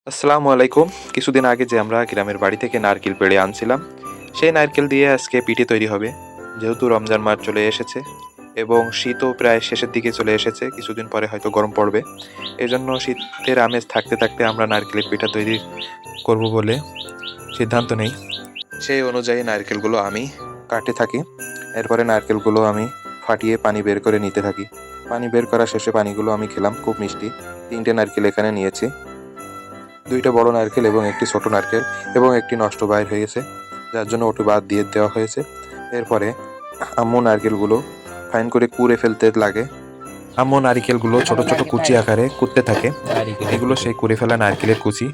আসসালামু আলাইকুম। কিছুদিন আগে যে আমরা গ্রামের বাড়ি থেকে নারকেল পেড়ে আনছিলাম, সেই নারকেল দিয়ে আজকে পিঠে তৈরি হবে। যেহেতু রমজান মাস চলে এসেছে এবং শীতও প্রায় শেষের দিকে চলে এসেছে, কিছুদিন পরে হয়তো গরম পড়বে। এজন্য শীতের আমেজ থাকতে থাকতে আমরা নারকেলের পিঠা তৈরি করব বলে সিদ্ধান্ত নেই। সেই অনুযায়ী নারকেলগুলো আমি কাটতে থাকি। এরপরে নারকেলগুলো আমি ফাটিয়ে পানি বের করে নিতে থাকি। পানি বের করা শেষে পানিগুলো আমি খেলাম, খুব মিষ্টি। 3টে নারকেল এখানে নিয়েছি। 2টা বড় নারকেল এবং একটি ছোট নারকেল এবং একটি নষ্ট বাইর হয়ে গেছে, যার জন্য ওটি বাদ দিয়ে দেওয়া হয়েছে। এরপরে আম্মু নারকেলগুলো ফাইন করে কুড়ে ফেলতে লাগে। আম্মু নারকেলগুলো ছোট ছোট কুচি আকারে কুটতে থাকে। এগুলো সেই কুড়ে ফেলা নারকেলের কুচি।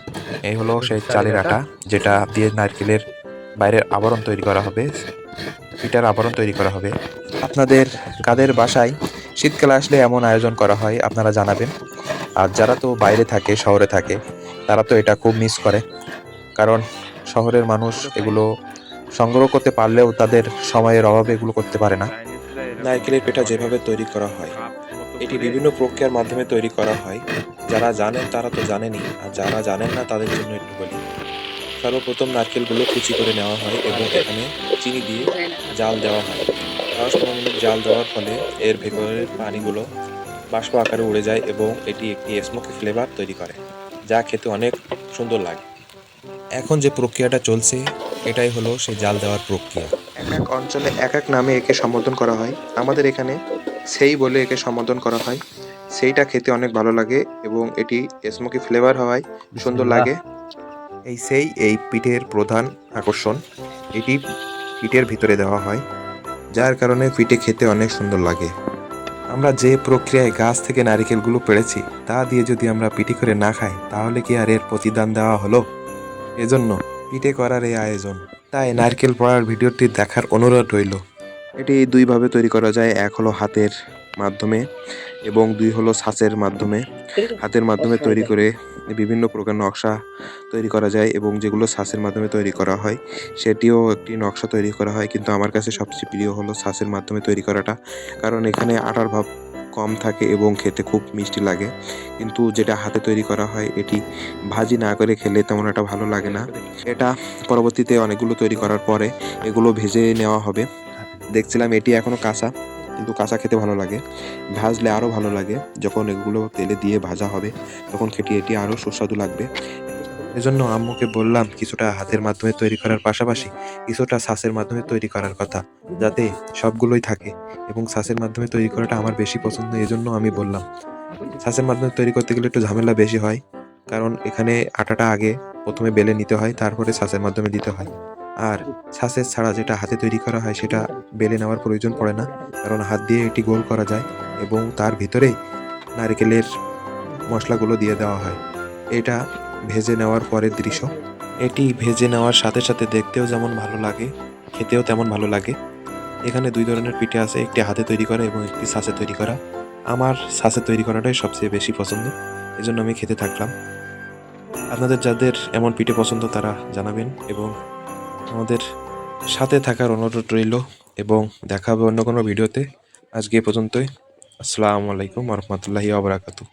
এই হলো সেই চালের আটা, যেটা দিয়ে নারকেলের বাইরের আবরণ তৈরি করা হবে, পিঠার আবরণ তৈরি করা হবে। আপনাদের কাদের বাসায় শীতকালে আসলে এমন আয়োজন করা হয় আপনারা জানাবেন। আর যারা তো বাইরে থাকে, শহরে থাকে, তারা তো এটা খুব মিস করে, কারণ শহরের মানুষ এগুলো সংগ্রহ করতে পারলেও তাদের সময়ের অভাবে এগুলো করতে পারে না। নারকেলের পিঠা যেভাবে তৈরি করা হয়, এটি বিভিন্ন প্রক্রিয়ার মাধ্যমে তৈরি করা হয়। যারা জানেন তারা তো জানেনই, আর যারা জানেন না তাদের জন্য একটু বলি। সর্বপ্রথম নারকেলগুলো কুচি করে নেওয়া হয় এবং এখানে চিনি দিয়ে জাল দেওয়া হয়। 10-15 মিনিট জাল দেওয়ার ফলে এর ভেতরের পানিগুলো বাষ্প আকারে উড়ে যায় এবং এটি একটি স্মোকি ফ্লেভার তৈরি করে, যা খেতে অনেক সুন্দর লাগে। এখন যে প্রক্রিয়াটা চলছে, এটাই হলো সেই জাল দেওয়ার প্রক্রিয়া। এক এক অঞ্চলে এক এক নামে একে সম্বোধন করা হয়। আমাদের এখানে সেই বলে একে সম্বোধন করা হয়। সেইটা খেতে অনেক ভালো লাগে এবং এটি স্মোকি ফ্লেভার হওয়ায় সুন্দর লাগে। এই পিঠের প্রধান আকর্ষণ। এটি পিঠের ভিতরে দেওয়া হয়, যার কারণে পিঠে খেতে অনেক সুন্দর লাগে। আমরা যে প্রক্রিয়ায় গাছ থেকে নারিকেলগুলো পেড়েছি, তা দিয়ে যদি আমরা পিঠে করে না খাই, তাহলে কি আর এর প্রতিদান দেওয়া হলো? এজন্য পিঠে করার এই আয়োজন। তাই নারকেল পোড়ার ভিডিওটি দেখার অনুরোধ রইল। এটি 2ভাবে তৈরি করা যায়। এক হলো হাতের মাধ্যমে এবং 2 হলো ছাঁচের মাধ্যমে। হাতের মাধ্যমে তৈরি করে বিভিন্ন প্রকার নকশা তৈরি করা যায় এবং যেগুলো ছাঁচের মাধ্যমে তৈরি করা হয়, সেটিও একটি নকশা তৈরি করা হয়। কিন্তু আমার কাছে সবচেয়ে প্রিয় হলো ছাঁচের মাধ্যমে তৈরি করাটা, কারণ এখানে আটার ভাব কম থাকে এবং খেতে খুব মিষ্টি লাগে। কিন্তু যেটা হাতে তৈরি করা হয়, এটি ভাজি না করে খেলে তেমন একটা ভালো লাগে না। এটা পরবর্তীতে অনেকগুলো তৈরি করার পরে এগুলো ভেজে নেওয়া হবে। দেখছিলাম এটি এখনো কাঁচা, কিন্তু কাঁচা খেতে ভালো লাগে। ভাজলে আরো ভালো লাগে। যখন এগুলো তেলে দিয়ে ভাজা হবে, তখন খেতে এটি আরো সুস্বাদু লাগবে। এজন্য আম্মুকে বললাম কিছুটা হাতের মাধ্যমে তৈরি করার পাশাপাশি কিছুটা ছাঁচের মাধ্যমে তৈরি করার কথা, যাতে সবগুলোই থাকে। এবং ছাঁচের মাধ্যমে তৈরি করাটা আমার বেশি পছন্দ, এজন্য আমি বললাম। ছাঁচের মাধ্যমে তৈরি করতে গেলে একটু ঝামেলা বেশি হয়, কারণ এখানে আটাটা আগে প্রথমে বেলে নিতে হয়, তারপরে ছাঁচের মাধ্যমে দিতে হয়। আর ছাঁচের ছাড়া যেটা হাতে তৈরি করা হয়, সেটা বেলে নেওয়ার প্রয়োজন পড়ে না, কারণ হাত দিয়ে এটি গোল করা যায় এবং তার ভিতরেই নারকেলের মশলাগুলো দিয়ে দেওয়া হয়। এটা ভেজে নেওয়ার পরের দৃশ্য। এটি ভেজে নেওয়ার সাথে সাথে দেখতেও যেমন ভালো লাগে, খেতেও তেমন ভালো লাগে। এখানে 2 ধরনের পিঠে আছে, একটি হাতে তৈরি করা এবং একটি ছাঁচে তৈরি করা। আমার ছাঁচে তৈরি করাটাই সবচেয়ে বেশি পছন্দ, এজন্য আমি খেতে থাকলাম। আপনাদের যাদের এমন পিঠে পছন্দ তারা জানাবেন এবং আমাদের সাথে থাকার অনুরোধ রইল, এবং দেখা হবে অন্য কোনো ভিডিওতে। আজকে এ পর্যন্তই। আসসালামু আলাইকুম ওয়া রাহমাতুল্লাহি ওয়া বারাকাতুহু।